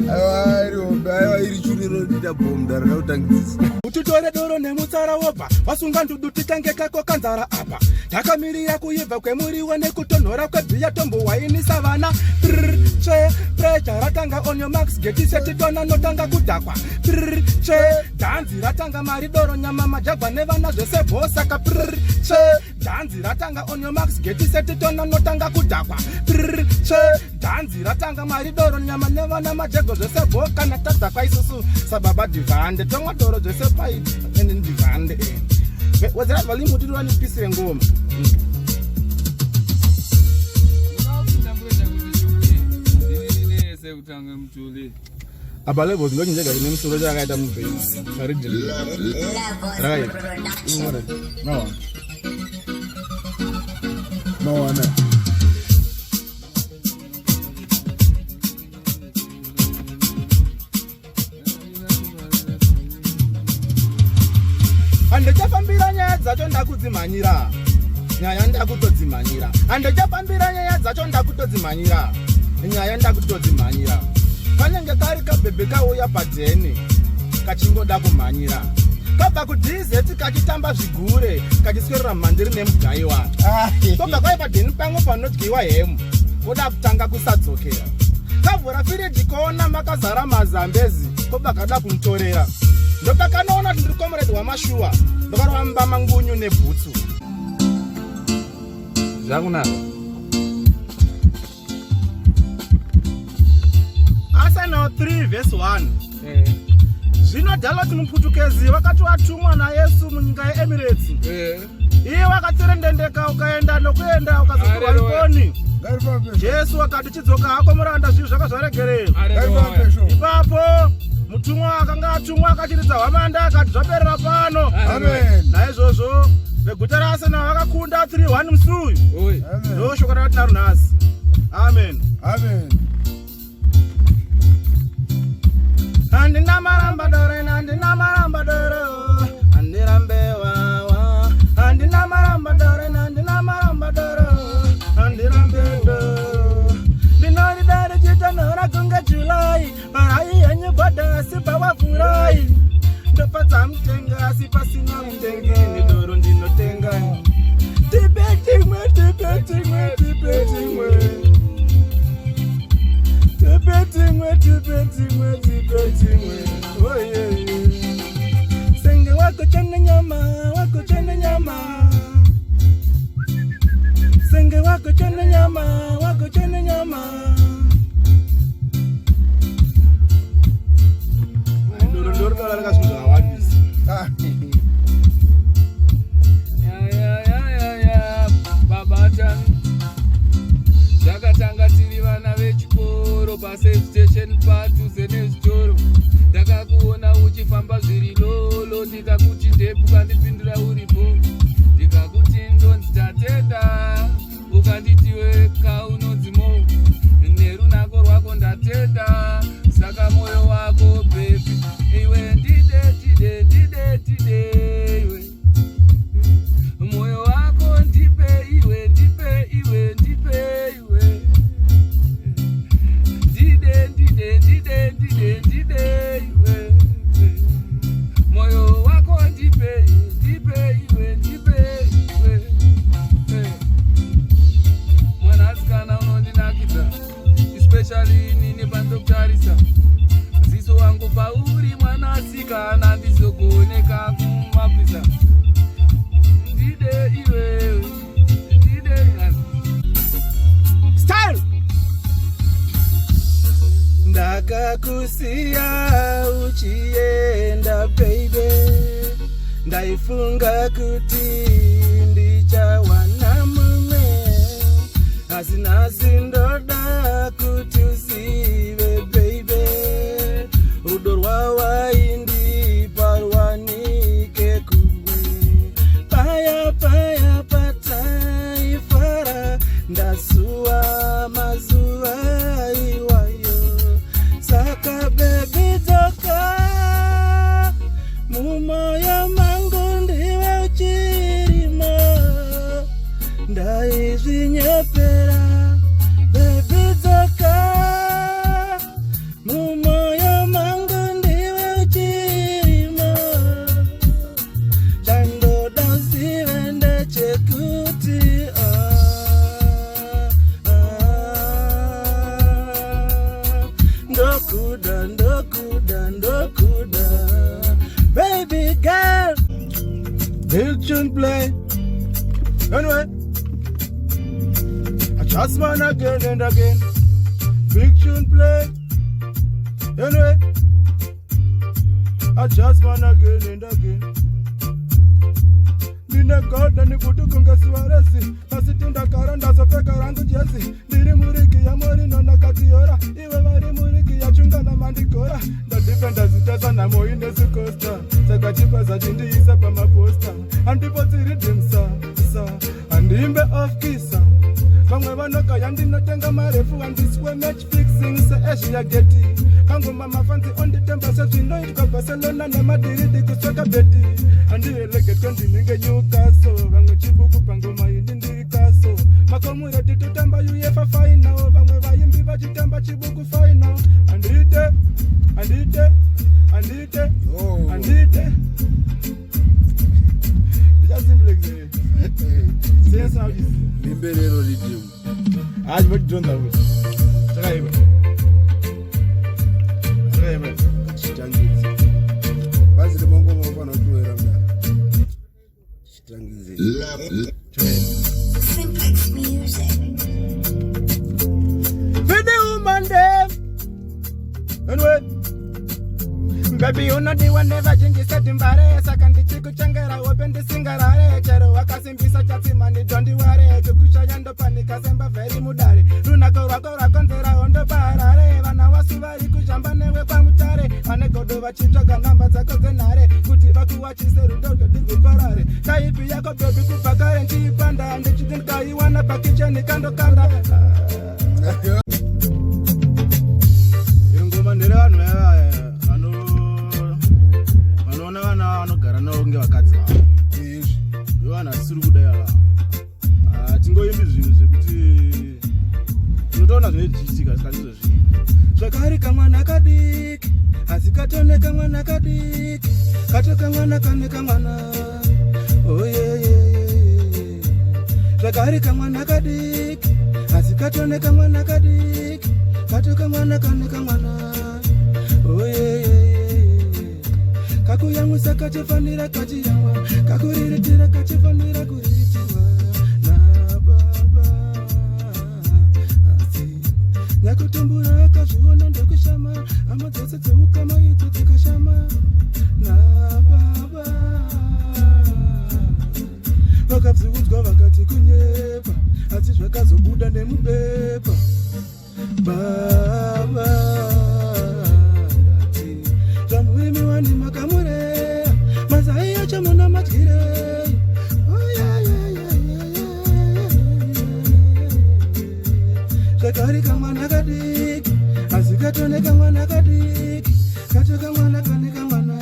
Aiwa iri churiro dita bomda rautangisa. Utitore doro nemutsara wobva wasunga ndudu titange kako kanzara apa. Takamirira kuibva kwemuriwo nekutonhora kwebhiya tombo wainisa vana. Che pressure ratanga on your marks get set tona notanga kudakwa. Che danzi ratanga mari doro nyama majagwa nevana zvese bosaka. Che danzi ratanga on your marks get set tona notanga kudakwa. Che danzi ratanga mari doro nyama nevana majagwa zvese boka natadza kwaisusu sababa divande tomwa doro zvese pai ende divande. Wazira valimu tiri vanipisire ngoma. Apa levels ndo njega ine msoro chakaita mubhema paridhili right no andechafambira nyaya dzacho ndakudzimhanyira nyaya ndakutodzimhanyira andechafambira nyaya dzacho ndakutodzimhanyira nyaya ndakutodzimhanyira kanenge kari kabhebhe kauya padheni kachingoda kumhanyira kabva kudhizeti kachitamba zvigure kachiswerera mhandiri nemugaiwa kobva kai padheni pamwe panodyiwa hemu koda kutanga kusadzokera kavhura firiji koona makazara mazambezi kobva kada kumutorera ndopakanoona kuti ndiri komuredi wamashuwa ndokarwamba mangunyu nebhutsu zvakunaka. Arsenal 3 verse 1. Zvinodala kuti muputukezi wakati watumwa naYesu munyika yeEmirates. Iye wakatserendendeka ukaenda nokuenda ukazokurwa riponi. Jesu akati chidzoka hako muranda zvinhu zvakazvaregerera. Ipapo mutumwa akanga atumwa akachiridza hwamanda akati zvaperera pano. Naizvozvo veguta raArsenal vakakunda 3-1 musuyu. Ndo shoko ratinaro nhasi. Amen. Andina maramba dore, andina maramba dore, andirambe wawa. Andina maramba dore, andina maramba dore, andirambe dore. Dinori dare jita nora kunga Julai, parai yenye gwada sipa wafurai. Ndopata mtenga sipa sina mtenge, nidoro ndino tenga. Tipetingwe. Oh yeah. Senge wako chana nyama. Senge wako chana nyama. Ndoro kala kashinga wadisi. Ya baba chan. Zvakatanga tiri vana vechikoro pasafe station padhuze nezvitoro. Ndakakuona uchifamba zviri lolo, ndikakuti ndepu kandipindura uripo, ndikakuti ndonzi ndatenda, ukanditiwe kaunonzi mo, nerunako rwako ndatenda, saka moyo wako bebi iwe ndide iwe moyo wako ndipe iwe ndide iwe moyo wako ndipe iwe mwanasikana unondinakidza especially nini pandokutarisa ziso wangu pauri mwanasikana ndizokuoneka kumapisa ndide iwe style ndakakusiya uchienda baby, ndaifunga kuti ndichawana mumwe, asi nhasi ndoda kuti uzive baby, rudo rwawaindipa rwanike kumwe, paya pataifara ndasuwa mazuva iwayo, saka baby dzoka mumoyo mangu ndiwe uchirimo, ndaizvinyepera baby dzoka Baby girl, big tune play. Anyway, I Chatz Man again and again. Big tune play. Anyway, I Chatz Man again and again. Nina God and Kutu Kungaswarasi. Pasitinda Karanda Sopekarango Jesse. Diri Muriki Yamori no Nakatiora. Ivari Muriki Yachunga Mandikora. The defenders it as an amo in the Sukosta. Sakachipa Sajindi is up on my poster. And people see redeem, sir. And Imbe of Kisa. Vamwevanoka yandinotenga marefu and this way match fixing se Asia Getty. Kango mama fancy on the temper says we know it Barcelona na Madrid kusweka beti. And the elegant continue Newcastle. Vango chibuku pango maindi castle. Makomu ready to tamba UEFA final. Vamweva yimbi vachitamba chibuku final. And it. Just simply say how this Limberero Ridium. As much don't know. Driver. Basi the Bongo Mofano to Simplex music. Video Monday. Anyway. Baby, you know the one never change the setting bare. Second the chiku changara open the singarare. Chero wakasimbisa Chatz Man don't worry. Kukusha yando panika semba very mudare. Runa kora kontera ondo parare. Vana wasuvari kushamba newe kwa mutare. Ane kodo vachitoka namba zako zenare. Kuti vakuwachise rudogo digu parare. Kaipi yako baby kupakare nchipanda. Ande chitinka iwana pakiche ni kando kanda. Irungoma nere wanu anogara naonge vakadzi vavo ivana asiri kudayala tingoimbi zvinhu zvekuti unotoona zvinoitika zvikazizvo zvinhu zvakari kamwana kadiki asi katone kamwana kadiki kato kamwana kane kamwana oyeyeyeye zvakari kamwana kadiki asi katone kamwana kadiki kato kamwana kane kamwana oyeyeye kakuyamusa kachifanira kachiyamwa kakuriritira kachifanira kuritirwa na baba asi nyakutumbura kazviona ndekushama hama dzose dzeukama idzo dzikashama na baba vakabziudzwa vakati kunyepa asi zvakazobuda nemubepa baba Zakari kamwana kadiki, azikatone kamwana kadiki, kato kamwana kane kamwana.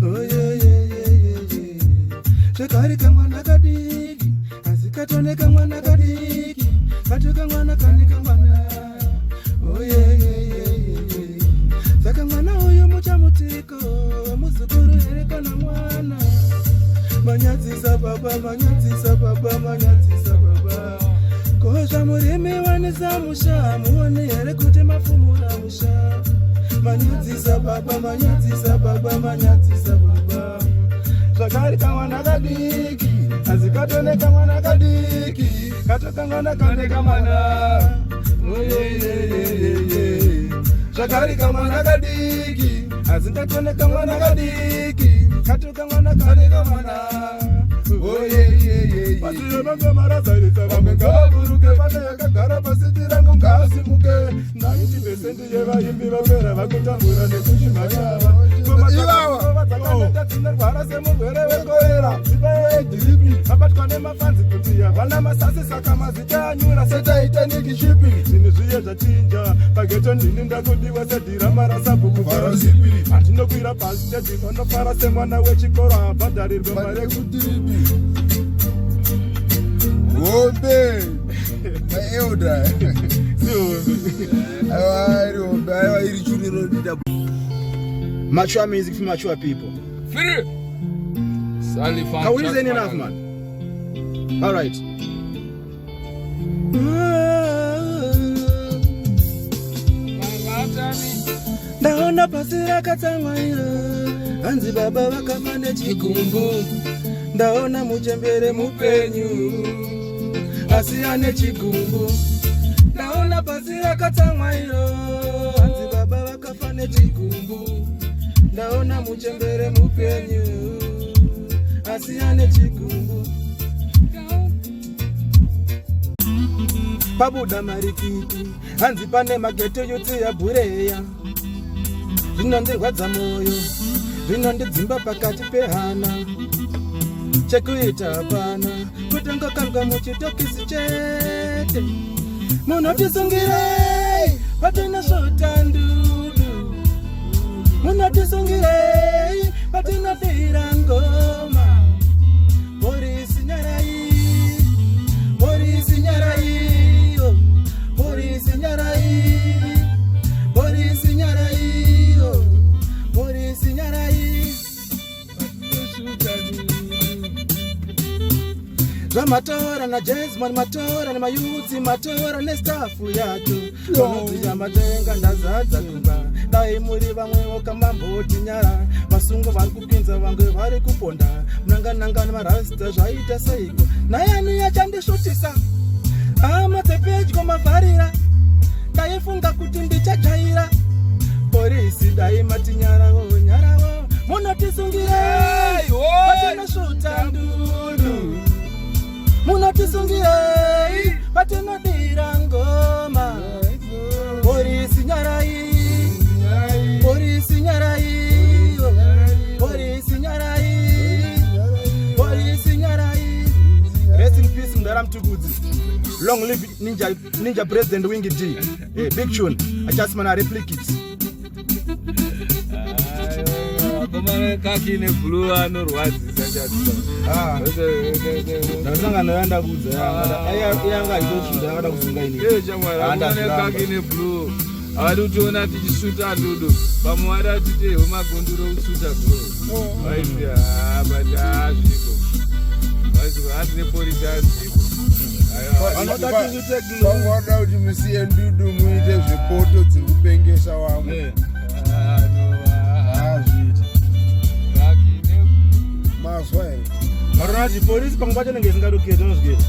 Oh yeah. Zakari kamwana kadiki, azikatone kamwana kadiki, kato kamwana kane kamwana. Oh yeah. Zakamwana uyu muchamutiko, muzukuru ere kana mwana. Manyadzisa baba. Koja murimi wanisa musha, muone here kuti mafumura musha. Manyadzisa baba. Zvakari kamwana kadiki, azikatone kamwana kadiki, kato kamwana kane kamwana. Oyeyeyeyeye. Zvakari kamwana kadiki, azikatone kamwana kadiki, kato kamwana kane kamwana. Oyeyeyeye. Pasiyo nonge marazaritsa vamwe ngavaburuke pane yakagara pasiti rangu ngaasimuke 90% yevaimbi vapera vakutambura nekushimanyava vadzakandeta dzinerwara semurwere wekorera ivaedhiripi vabatwa nemafanzi kuti havana masasi saka mazita anyura setaitenikishipi zvinhu zviye zvachinja pageto ndini ndakudiwa sedhirama rasabhuku varosipi handinokwira pasi tedzinonofara semwana wechikoro habhadharirwe mari ekutiripi Gombe, my elder. Mature music for mature people. Free. Can we listen enough, man? All right. Ndaona pasi rakatsamwa iro, hanzi baba vakafa nechigumbu. Ndaona muchembere mupenyu, asi ane chigumbu. Ndaona pasi rakatsamwa iro, hanzi baba vakafa nechigumbu. Ndaona muchembere mupenyu, asi ane chigumbu. Pabuda marikiti, hanzi pane mageto yutsi ya bureya. Zvinondirwadza moyo, zvinondidzimba pakati pehana. Chekuita hapana, kuti ngokanga muchitokisi chete. Munotisungirei, patina svota ndudu. Munotisungirei, patina dira ngoma. Polisi nyarai, polisi nyarai, oh. Polisi nyarai, polisi nyarai, oh. Polisi nyarai. Zvamatora na Chatz Man matora nemayuti matora nestafu yacho. Vanobvisa matenga ndazadza kumba. Dai muri vamwewo kamamboti nyara. Vasungu vari kupinza vamwe vari kuponda. Munanganangana marasta zvaita seiko. Nayani yachandishutisa. Amatepedyo mavharira. Ndaifunga kuti ndichajaira. Polisi dai mati nyarawo nyarawo. Munotisungirei, patinosvuta ndudu. Munotisungirei, patinodira ngoma. Polisi nyarai, polisi nyarai, polisi nyarai, polisi nyarai. Rest in peace Mdara Mtukudzi. Long live Ninja President Wingy D. Big tune. Chatz Man replicate. Kaki ne blue anorwadzisa Chatz. Ndasanga noyanda kudza yanga itoshuta akada kusunga ini. Chamwari kaki ne blue. Avadi kutiona tichisvuta ndudu. Pamwe vada titi hwemagondoro kusvuta blue. Vaiti but zviko. Vaiti hanzi nepolisi hazviko. Vanoda kuti musiye ndudu muite zvepoto dziri kupengesa wamwe. Mazwa here. Marunati polisi pamwe pacho nenge isingatoketi unozvigeta.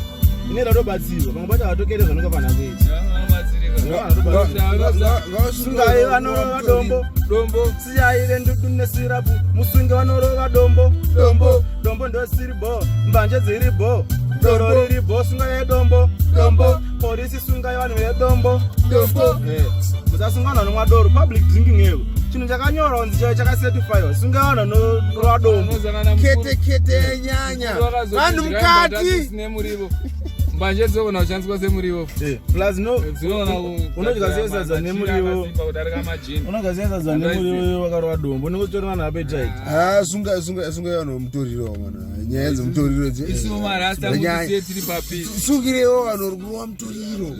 Inoita kutobatsirwa pamwe pacho hatokete zvanonga panhakuiti. Sungai vanorova dombo, dombo. Siyaire ndudu nesirapu, musunge vanorova dombo, dombo. Dombo ndosiribo, mbanje dziribo, doro riribo, sungai dombo, dombo. Polisi sungai vanhu vedombo, dombo. Musasungana nomwadoro, public drinking here. Chinhu chakanyorwa kunzi chaiwo chakacertifiwa. Sungai vanhu vanorova dombo. Kete kete nyanya. Vanhu mukati. Mbanje dzogona kushandiswa semuriwo. Plus no. Unodya sesadza nemuriwo. Unodya sesadza nemuriwo wakarova dombo. Nekutori vanhu appetite. Sungai vanhu mutoriro mana. Nyaya dzemutoriro dze. Isiwo marasta mutisiye tiri papi. Sungirewo vanhu vari kurova mutoriro.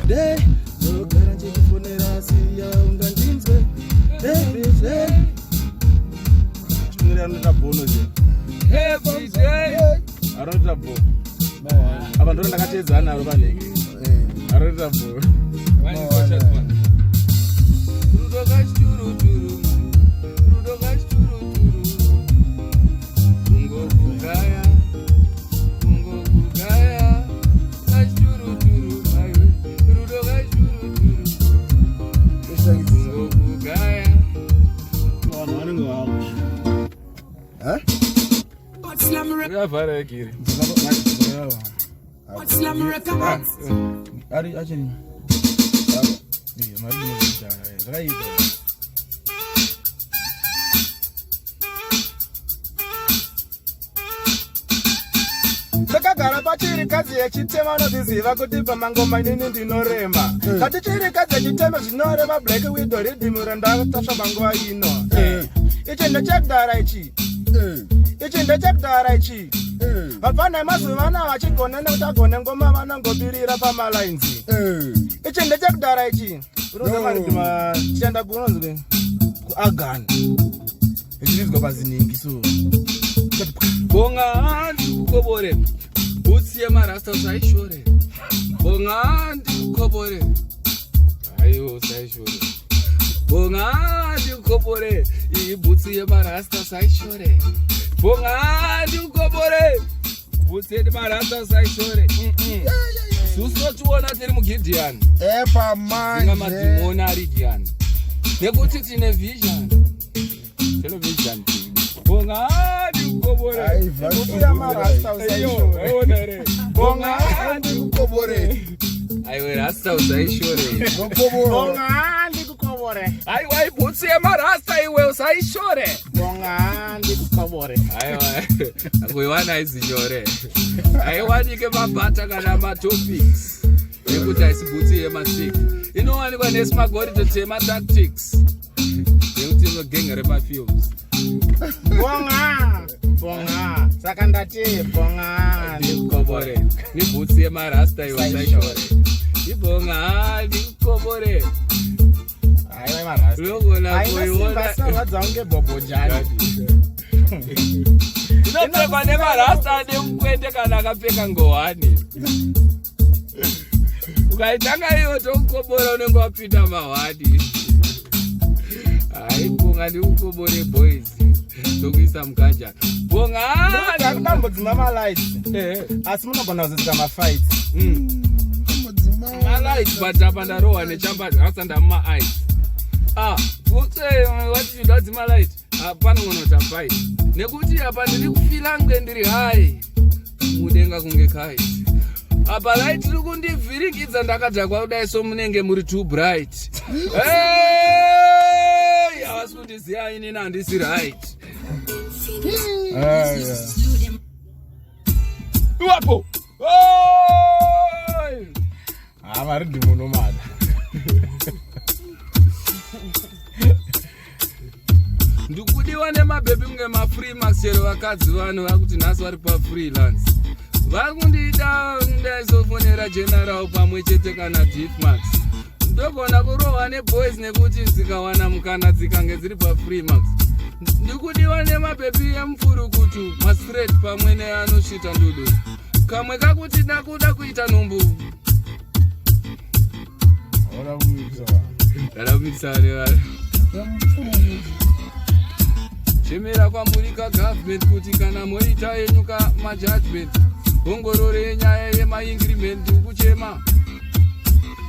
Day, ndogara ndichifonera siya ungandinzwe. Every day. Chimwira anoita bono je. Every day. Anoita bo. Apa ndoro ndakateedzana naro panhenge. Anoita bo. Wani Chatz Man. Rudo kachituru turu. Rudo kachituru turu. Kungo kugaya. Kungo kugaya. Kachituru turu. Rudo kachituru turu. Kungo kugaya. Vanhu vanenge vavo. Yakavhara yakiri. Ari achini. Mari ndinokuita zvakaita. Takagara pachirikadzi yechitema unodziziva kuti pamangoma inini ndinoremba. Kati chirikadzi yechitema zvinoreva Black Widow rhythm randatasva panguva ino. Ichi ndechekudhara ichi. Ichi ndechekudhara ichi. Vapfana emazuva ano vachigona nekuti agone ngoma vanongobirira pamalines. Ichi ndechekudhara ichi. Unozamarigima chienda kunonzwe kuagani. Ichiridzwa paziningi so. Bonga hanzi ukobore. Butsi yemarasta zvaishore. bonga ndikukobore aiwo saishore bonga ndikukobore iyi bhutsi yemarasta saishore bonga ndikukobore bhutsi yemarasta saishore susu tiona tiri mugidhiyani epa manje inga madhimoni ari giyani nekuti tine vision television bonga ndikukobore Kuya marasta usaishore. bonga ndikukobore aiwe rasta usaishore Bonga ndikukobore. aiwa ibhutsi yemarasta iwe usaishore Bonga ndikukobore. aiwa kuiwana izinyore aiwanike mabhata kana matopics nekuti haisi bhutsi yemasiki inowanikwa nesimagorito tema tactics nekuti inogenge remafilms Bonga. Saka ndati bonga ndikukobore nibhutsi yemarasta iwe usaishore ibonga ndikukobore Aiwa marasta. unogona Aina kuiona simba sawa dzaunge bobo jani. inopfekwa nemarasta nemukwete kana akapfeka ngowani ukaitanga iwo tokukobora unenge wapinda mahwadi hai bonga ndikukobore boys tokuisa mukanja bonga Ndakudambudzima malights. Asi munogona kuzodzika mafights. malight but apa ndarohwa nechambadza akasanda mumaice watidadzima light panongonota fight nekuti apa ndiri kufila nge ndiri hai mudenga kunge kai apa light riri kundivhiringidza ndakadhakwa kudai so munenge muri too bright havasi kundiziva inini handisi right iwapo Vari ndimunomada. ndikudiwa nemabhebhi kunge mafree maxero vakadzi vano vakuti nhasi vari pafreelance vari kundiita ndaisofonera general pamwe chete kana difmax ndogona kurohwa neboys nekuti dzikawana mukana dzikange dziri pafree max ndikudiwa nemabhebhi emufurukutu mastraight pamwe neanosvita ndudu kamwe kakuti ndakuda kuita nhumbu darakumitisane chemera kwamurika government kuti kana moita yenyuka majudgment ongorore nyaya yemaingiriment ukuchema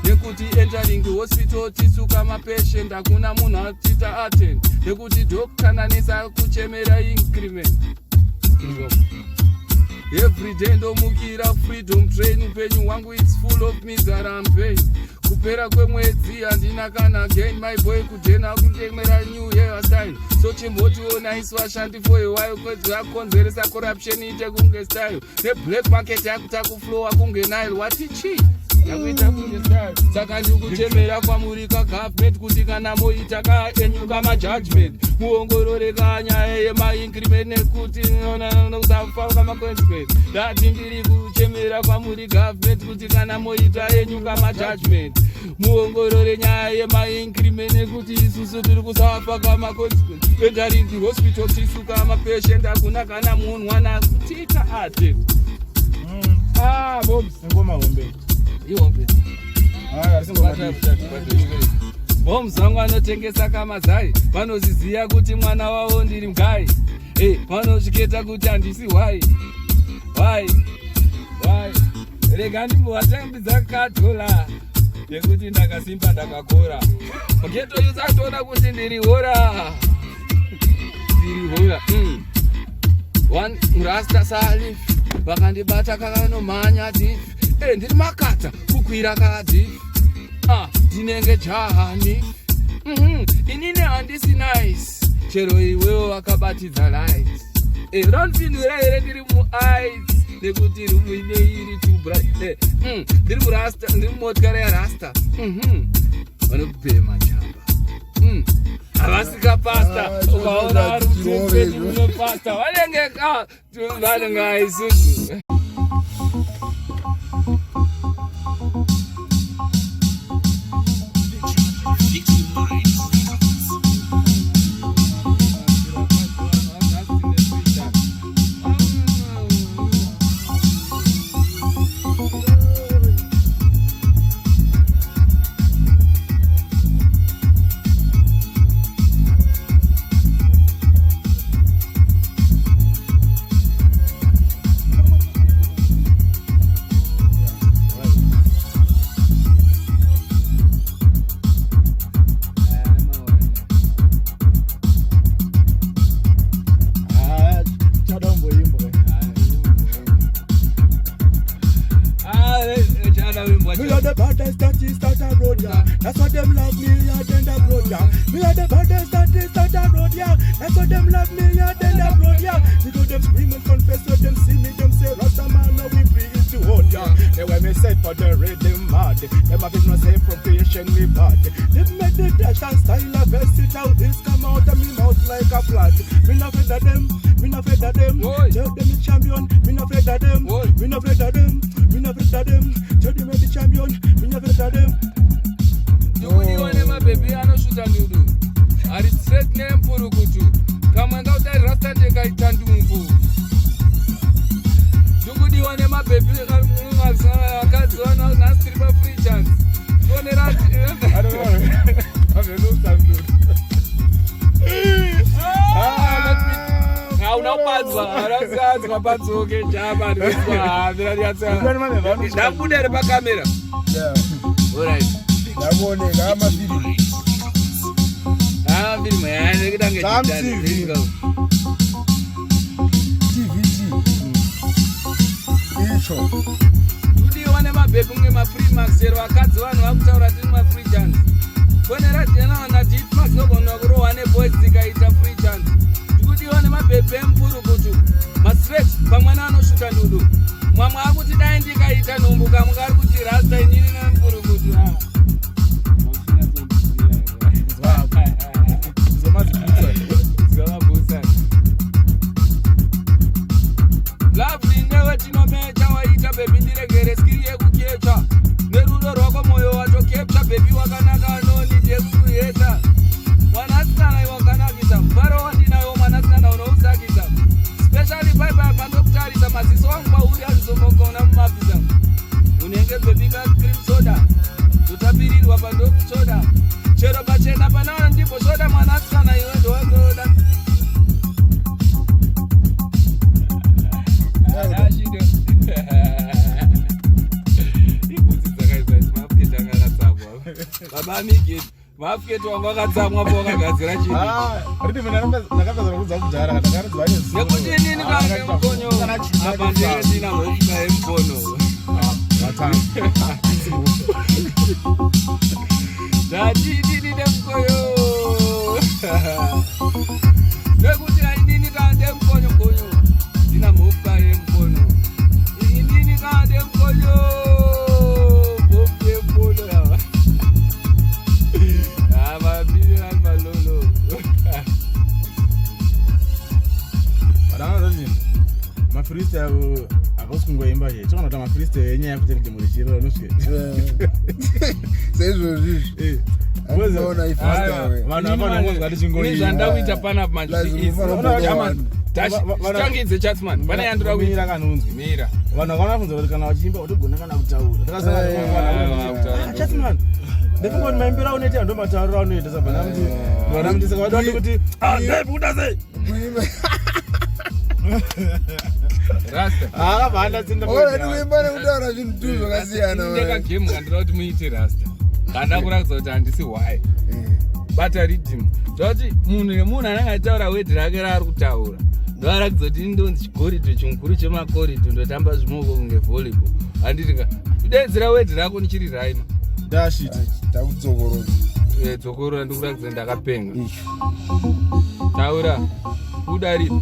nekuti entering hospital tisuka mapatient hakuna munhu atita attend nekuti dokutsananisa kuchemera increment every day ndomukira freedom train upenyu hwangu it's full of misery and pain kupera kwemwedzi handina kana gain my boy kudhena kutemera new hairstyle so chimbotiona isu vashandi for a while kwedzi yakonzeresa corruption ite kunge style neblack market yakuta kuflowa kunge nile watichi yakuita kunge style saka ndikuchemera kwamurika government kuti kana moita kaenyuka majudgment muongorore kanyaya yemaincrement nekuti usafa kamaconsequence ndati ndiri kuchemera kwamuri government kuti kana moita yenyuka majudgment muongorore nyaya yemaincrement nekuti isusu tiri kusafa kamaconsequence endaringi hospital tisuka mapatient hakuna kana munhu wana kutiita ate ngoma hombe ihombe bombs vangu vanotengesa kamazai vanoziziva kuti mwana wavo ndiri mgai vanosviketa kuti handisi wai rega ndimbovatambidza kadhola nekuti ndakasimba ndakakora uketoyusatoona kuti ndiri hora one murasta salif vakandibata kakanomhanya difi ndiri makata kukwira kadhifi ndinenge jahani inini handisi nice chero iwewo wakabatidza light ranopindura here ndiri mueyes nekuti rumine iri tubrit ndiri murasta ndiri mumotikari yarasta vanokubhema chamba havasikapasta ukaona vari kutepeni unopasta vanenge vanenge aisusu baddest that is that a road, yeah. That's what them love me, yeah, then the road, yeah. Me are the baddest that is that a road, yeah. That's what them love me, yeah, then the road, yeah. You do them scream and confess, so them see me, them say, Rasta man, now we free it to hold, yeah. They when me say for the rhythm mad, them have it no say profession me bad. They make the dash and style of best it out, this come out of me mouth like a flat. Me no afraid of them, me no afraid of them. Tell them the champion, me no afraid of them. Me no afraid of them, me no afraid of them. Tell them the champion, me no afraid of them. Dukudi wane mababy anoshuta ndudu. Ari straight name purukutu. Kama ngauta rasta teka itandungu. Dukudi wane mababy akadzwana na stripper free chance. Kone rati. I don't know. I've looked at ndudu. Unaupadzwa, arasadzwa padzoke jamba ndikuzwa ndakudere pakamera. Alright. Ndaboneka amafilimi. Amafilimi yani kutange TVT. Icho. Tudi wane mabhepu nge ma-free max chero vakadzi vanhu vakutaura tiri ma-free chance. Kone radhiyana wana titi max nogona kurohwa neboys dzikaita free chance. Kuti wane mabhepe empurukutu mastraight pamwana anoshuta ndudu mwamwe akuti dai ndikaita nhumbuka mungari kuti rasta inini nempurukutu lavli ndewetinomecha waita bebi ndiregere skiri yekukecha nerudo rwako mwoyo watokepcha bebi wakanaka anoni ndekuyeta mwanasikana iwakanakisa mbaro wandinayo mwanasikana unousakisa specially baibai pandokutarisa maziso wangu pauri azizomogona mumabhiza unenge bebika cream soda zotapirirwa pandokusoda chero pachena panao ndipo soda mwanasikana iwe ndowandoda ibhutsi dzakaizai mafuketi angakatsamwa babamigeti mafuketi wangu wakatsamwa po wakagadzira chii nekuti inini kange mukonyo apa ndenge ndina mhofuka yemukono ndatidini nemukoyo nekuti ainini kande mukonyo ndina mhofuka yemukono inini kande mukonyo mhofu yemukono yava avabiri vari malolo mafreestyle akausi kungoimba che tinoona kuti mafreestyle yenyaya yekuti ridimurichiro nosvika seizvozvizvi anoona ifreestyle vanhu avanongonzwa tichingoimba zvandauita panapa manjitangidze Chatz Man pane yandira kuira kanunzwi mira vanhu vakaona kunzwa kuti kana vachiimba utogona kana kutaura takasana Chatz Man ndefungoti maimbira unoita ndomataurira unoita sabana kuti vana mutisa kavati kuti ndaibuda sei rasta akabhanda tsinda ndikuimba nekutaura zvinhu tu zvakasiyana ndekagemu kandira kuti muite rasta kanda kurakidza kuti handisi why bata ridhimu zvakuti munhu nemunhu anenge achitaura wedhi rake raari kutaura ndoarakidza kuti indonzi chigoridho chimukuru chemakoridho ndotamba zvimoko kunge volleyball handitinga kudedzera wedhi rako nichiri raima ndashiti takudzokorora dzokorora ndikurakidza ndakapenga taura udaripi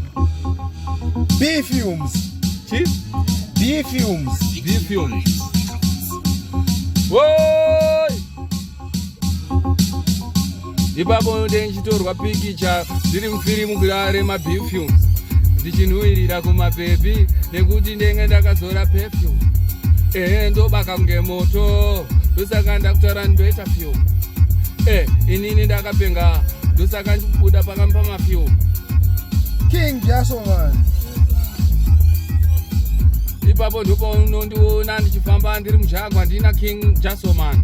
B-Fumes. Chi? B-Fumes. B-Fumes. Woi! Ipapo ndenchitorwa pikicha ndiri mufirimu kurare B-Fumes. Ndichinhuwirira kumapepi nekuti ndenge ndakazora perfume. Ndobaka kunge moto. Ndosaka ndakutaura ndoita fume. Inini ndakapenga. Ndosaka ndikubuda pakampa mafume. King Jasoman. Ipapo ndipo unondiona ndichifamba ndiri mujagwa ndina King Jasoman.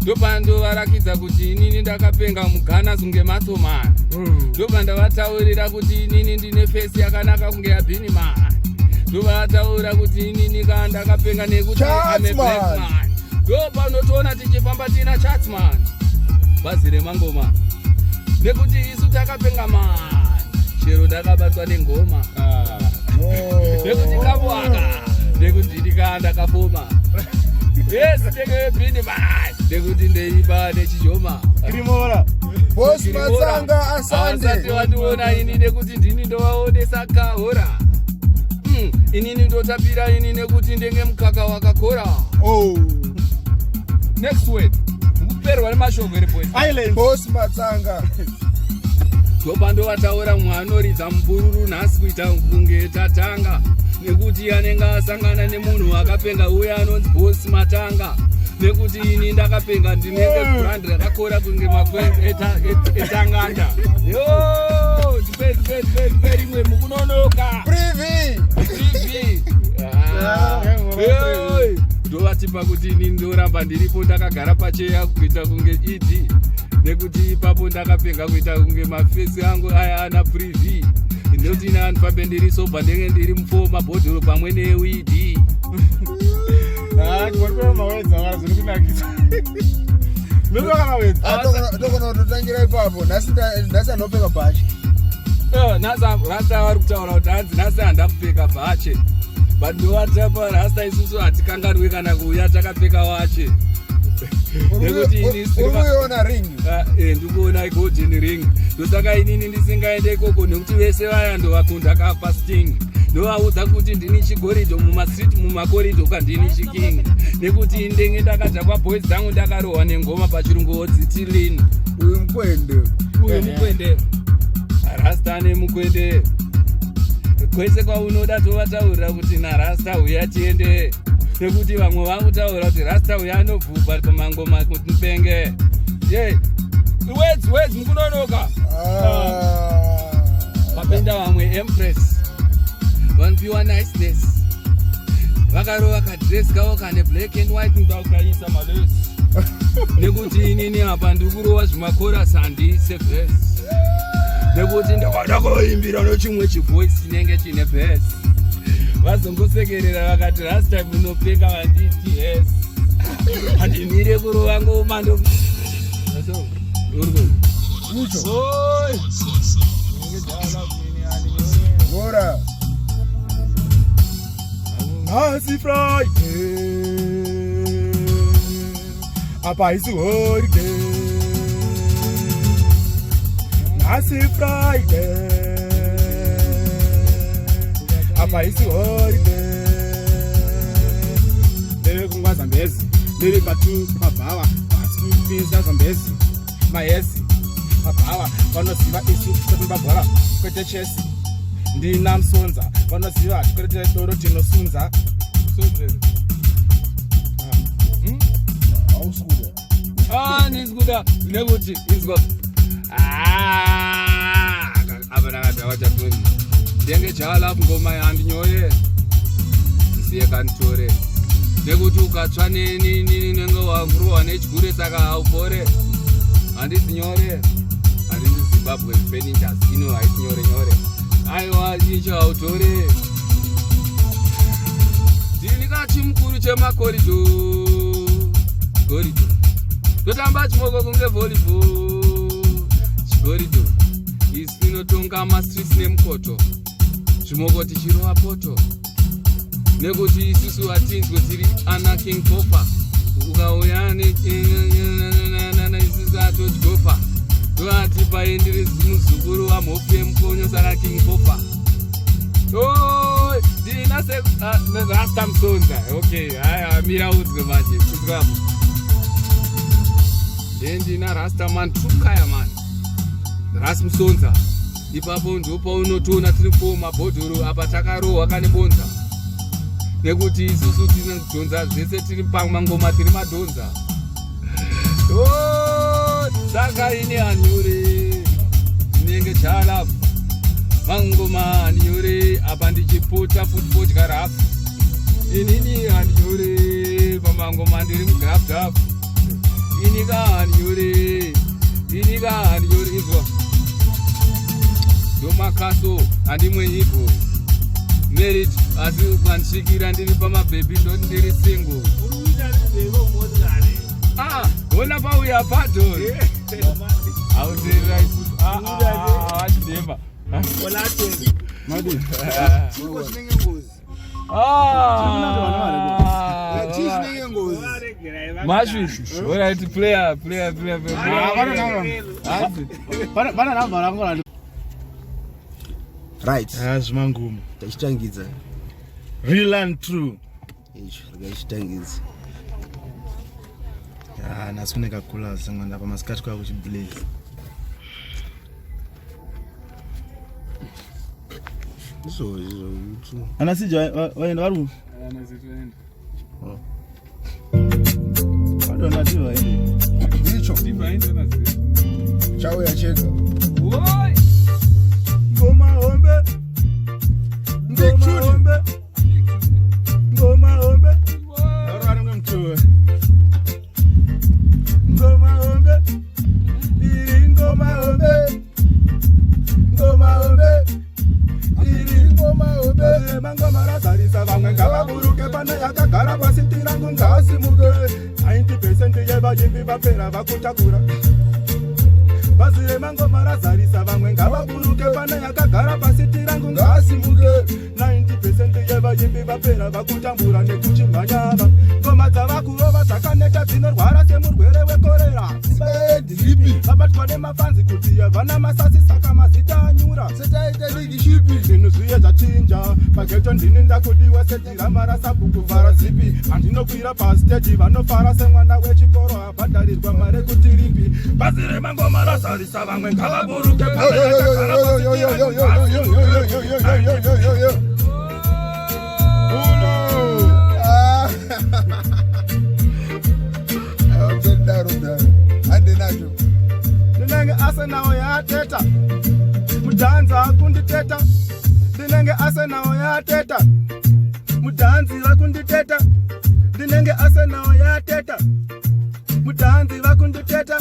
Ndopa ndovarakidza kuti inini ndakapenga mugana kunge Mathoman. Ndopa ndavataurira kuti inini ndine fesi yakanaka kunge yaBini Man. Ndovataura kuti inini ndakapenga nekuti ame Black Man. Ndopa unotoona tichifamba tina Chatz Man. Bhazi remangoma. Nekuti isu takapenga man. Chero ndakabatwa nengoma. Nekuti kabwaka. Nekuti ndikanda kapoma. Yes, ndenge bini bye. Ndekuti ndeiba nechijoma. Kirimora. Boss Matsanga asande. Asati watuona ini nekuti ndini ndovaonesa kahora. Inini ndotapira ini nekuti ndenge mukaka wakakora. Oh. Next word. Muperwa nemashoko ere boys. Island. Boss Matsanga. Topando wataura mwanoridza mbururu nhasi kuita kunge tatanga. Nekuti anenge asangana nemunhu akapenga uya anonzi Boss Matanga. Nekuti ini ndakapenga ndinenge brand rakakora kunge makwenzi etanganda. Yo, tiperi mwe mukunonoka. Privi. Ndovatipa kuti ini ndoramba ndiripo ndakagara pacheya kuita kunge ED. Nekuti ipapo ndakapenga kuita kunge mafesi angu aya ana privi. Ndoti ina vanhu pabendiri soba ndenge ndiri mufoma mabhodhoro pamwe neweed. Kwa mawedza wala zviri kunakisa. Ndoko mawedza. Ndoko notangira ipapo. Nasi anopeka bhachi. Nasa rasta vari kutaura kuti hanzi nasi handa kupfeka bhache. But ndowatapa rasta isusu hatikanganwi kana kuuya takapfeka wache. Urikuiona ring? Ndikuona golden ring. Ndosaka inini ndisingaende ikoko nekuti vese vaya ndovakunda kafa sting. Ndovaudza kuti ndini chigoridho mumastreet mumakorido kandini chiking. Nekuti ndenge ndakadza kwaboys dzangu ndakarohwa nengoma pachirungu odziti lini. Uyu mukwende. Uyu mukwende. Rasta nemukwende. Kwese kwaunoda tovataurira kuti narasta uya tiende. Nekuti vamwe vakutaura kuti rasta uya anobvubva pamangoma kuti mpenge. Words mukunonoka. Papenda vamwe empress. Vanopiwa niceness. Vakarova kadress kavo kane black and white ndaukaisa malesi. Nekuti inini apa ndikurova zvimakorasi handise verse. Nekuti ndakada kuimbira nochimwe chivoice chinenge chine verse. Vazongosekerera vakati last time unopfeka vanditi yes. Handimire kurova ngoma ndo. Bora. Nasi Friday. Apa isi holiday. Nasi Friday. Apa isi holiday. Ndiri kungwa Zambezi. Ndiri patu mabhawa. Pasi Zambezi. Maesi. Mabhawa. Vanoziva isu kuti babhora. Kwete chesi. Ndina musonza. Vanoziva kwete doro tinosunza. Ndizikuda. Nekuti izwa. Apa nakadhawa chatoni. Ndenge chalafu ngoma yandinyore. Ndisiye kanitore. Nekuti ukatsva nenge wakurohwa nechigure saka haupore. Handisi nyore. Handisi Zimbabwe Furnitures. Ino haisi nyore. Aiwa icho hautore. Ndini kachimukuru chemakorido. Korido. Totamba chimoko kunge volleyball. Chigorido. Isi inotonga mastreets nemukoto. Chimoko tichirova poto. Nekuti isusu hatinzwe tiri ana king popa. Ukauya isusu atotgopa. Toati paendere muzukuru wamhofu yemukonyo saka king popa. Ndina se rasta musonza. Okay, haya mira udzwe manje. Kuzwapo. Ndina rasta man trukaya man. Ras musonza. Ipapo ndopa unotoona tiri mabhodhoro apa takarohwa kane bonza. Nekuti isusu tinodhonza zvese tiri pamangoma tiri madhonza. Saka ini hanyore. Ndinenge chalafu. Mangoma hanyore. Apa ndichipota football rafu. Inini hanyore. Pamangoma ndiri mugrafdafu. Inika hanyore. Izwa. Domakaso handimwe nyiko. Married asi ukandishikira ndiri pamabhebi ndoti ndiri single. Wona pauya pato. Auterera isusu. Achidemba. Madi. Chiko chinenge ngozi. Chii chinenge ngozi. Mashu. Alright, player. Right. Zvimangumo. Tachitangidza. Real and true. Icho rakachitangidza. Nasuneka kula sanganda pamasikati kwa kuchiblaze. So. Anasija waenda waru. Anasitoenda. Bado ndio waende. Icho. Ndivaenda nazi. Chao ya cheka. Oi! Ngoma hombe. Arara ngomtuwe. Ngoma hombe. Iri ngoma hombe. Mangoma razarisa vamwe ngavaburuke pane yakagara pasi tirangu ngasimuke. 90% yevayimbi vapera vakutakura. Bazire mangoma razarisa vamwe ngavaburuke pane yakagara pasi tirangu ngasimuke. 90% yevayimbi vapera vakutambura nekuchimhanyava. Ngoma dzavakurova dzakaneta dzinorwara semurwere wekorera. Vabatwa nemafanzi kuti havana masasi saka mazita anyura. Zvinhu zviye zvachinja pageto ndini ndakudiwa sedhirama rasabhuku vhara zipi. Handinokwira pasiteji vanofara semwana wechikoro abhadharirwa mare kuti ripi. Bazi remangoma razarisa vamwe ngavaburuke ndinenge asenawo yateta mudhanza akunditeta. Ndinenge asenawo yateta mudhanzi vakunditeta. Ndinenge asenawo yateta mudhanzi vakunditeta.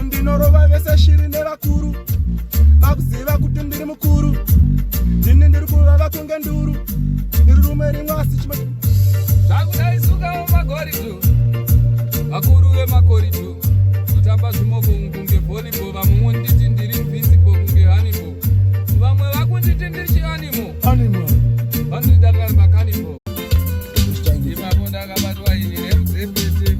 Ndinorova vese shiri nevakuru vakuziva kuti ndiri mukuru. Ndini ndiri kuvava kunge nduru. Ndiri rume rimwe asi chima Zvakudaisukawo magoridzo. Vakuru vemakoridzo. Kutamba zvimoko kunge volleyball. Vamwe nditi ndiri invisible kunge hannibal. Vamwe vakunditi ndiri chianimo. Vandidakari makanibal. Ipapo ndakabatwa ini nemuzepete.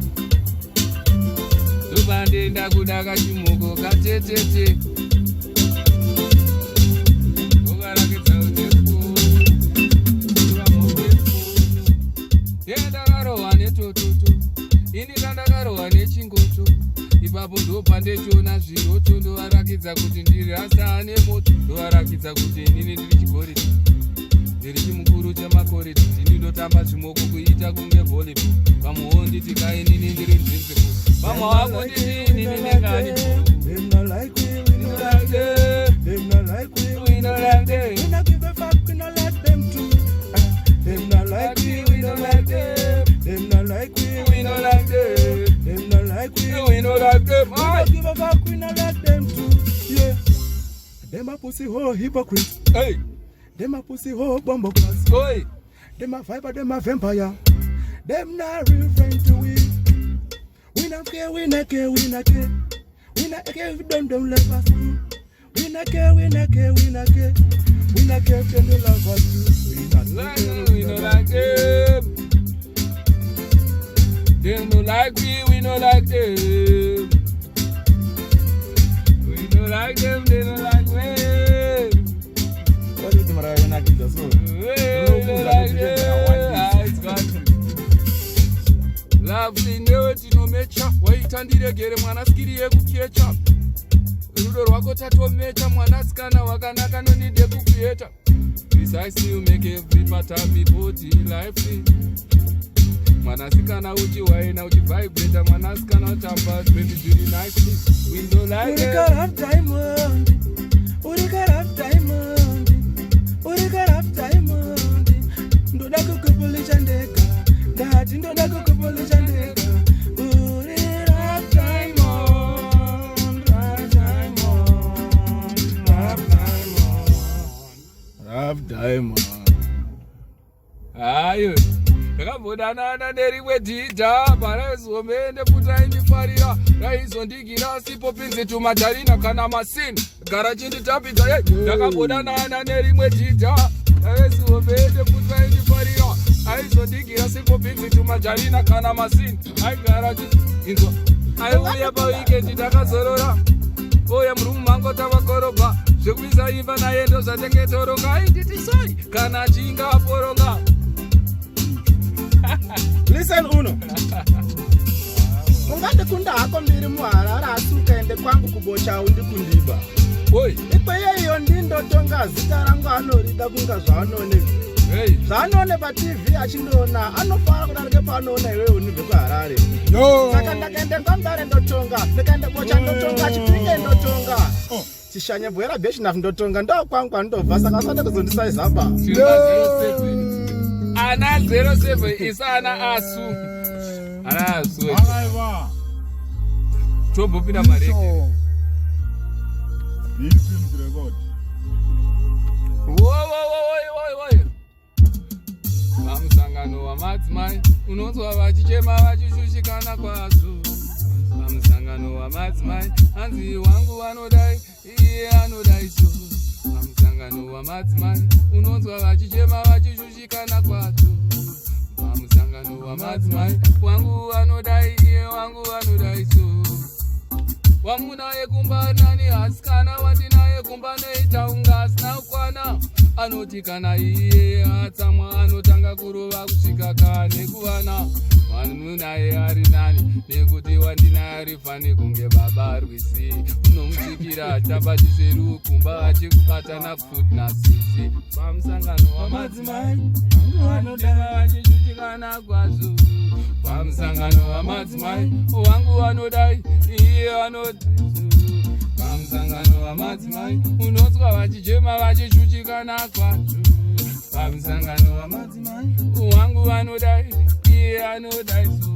Ndobva ndenda kudaka chimoko katetete. Ndokarakidza utefu. Ndakarohwa netototo. Ini ndakarohwa nechingoto. Ipapo ndopandechiona zviroto. Ndovarakidza kuti ndiri rasa nemoto. Ndovarakidza kuti inini ndiri chigoridhe. Ndiri chimukuru chemakoridhe. Ndini ndotamba zvimoko kuita kunge volleyball. Vamwewo nditi kainini ndiri invincible. Vamwe vako nditi inini nekani. Them not like we not like them. Them not like we not like them. We not give a fuck, we not like them too. Them not like we not like them. Them not like we not like them. Them not like we not like them. We not give a fuck, we not like them too. Yeah. Them a pussy hoe hypocrite. Hey. Them a pussy hoe bombo class. Oi. Them a viper, them a vampire. Them not real friend to we. We not care, we not care, we not care. We not care if them don't love us too. We not care, we not care, we not care. We not care if them don't love us too. We not We no like them. They no like we no like them. We no like them, they no like me. What is the matter when I give the soul? We no like them. It's got you. Lovely newe tinomecha. Waitandiregere mwana skiri yekukecha. Rudo rwako tatomecha. Mwanasikana wakanaka nonide kukueta. Precisely you make every part of me body lively. Mwanasikana uchiwaina uchivibrate. Mwanasikana utamba baby really nicely. We don't like it. Urika have diamond. Urika have diamond. Urika have diamond. Ndoda kukupulisha ndeka. Dati ndoda kukupulisha ndeka. Urika have diamond. Have diamond. Have diamond. Have diamond. Ayo. Ndakambodana nerimwe dhidha paraizomende kuti aindifarira raizondigira sipo pinzi tumatarina kana masini gara chinditambidza. Ndakambodana nerimwe dhidha raizomende kuti aindifarira aizodigira sekobhinzi tumajarina kana masini aigara inzwa aiuya pawikendi takazorora oya murumu mango tavakorobha zvekuisa imba naye ndo zvatengetoroga ainditi soi kana achinga aporonga. Listen uno. Ungati kunda hako mbiri muharara asi ukaende kwangu kubocha undi kundiba. Oi. Ikweyo iyo ndindotonga zita rangu anorida kunga zvaanone. Hey. Zvaanone pa TV achindoona anofara kudarike paanoona iwe unibve kuHarare. No. Saka ndakaende kwambare ndotonga, ndikaende bocha ndotonga, chipinge ndotonga. Chishanya bwera beshinafu ndotonga ndo kwangu kwandobva saka asade kuzondisaizaba. Ana 07 isana asu. Ana asu. Akaiva. Chobopinda mareke. Bill Films record. Wo. Pamusangano wamadzimai unonzwa vachichema vachishushikana kwazvo. Pamusangano wamadzimai hanzi wangu vanodai iye anodai so. Pamusangano wamadzimai unonzwa vachichema vachishushikana kwazvo. Pamusangano wamadzimai wangu vanodai iye wangu vanodai so. Wamunaye kumba nani hasikana wandinaye kumba neitaunga asina kukwana. Anoti kana iye atsamwa anotanga kurova kusvika kane kuvana. Vanhu naye ari nani nekuti wandinaye arifani kunge baba rwisi. Unomusikira achabatise rukumba achikubatana kufuti nasisi. Pamusangano wamadzimai vanodanga vachishushikana kwazvo. Pamusangano wamadzimai wangu vanodai iye vanodai. Pamusangano wamadzimai unonzwa vachichema vachishushikana kwazvo. Pamusangano wamadzimai wangu vanodai iye anodai so.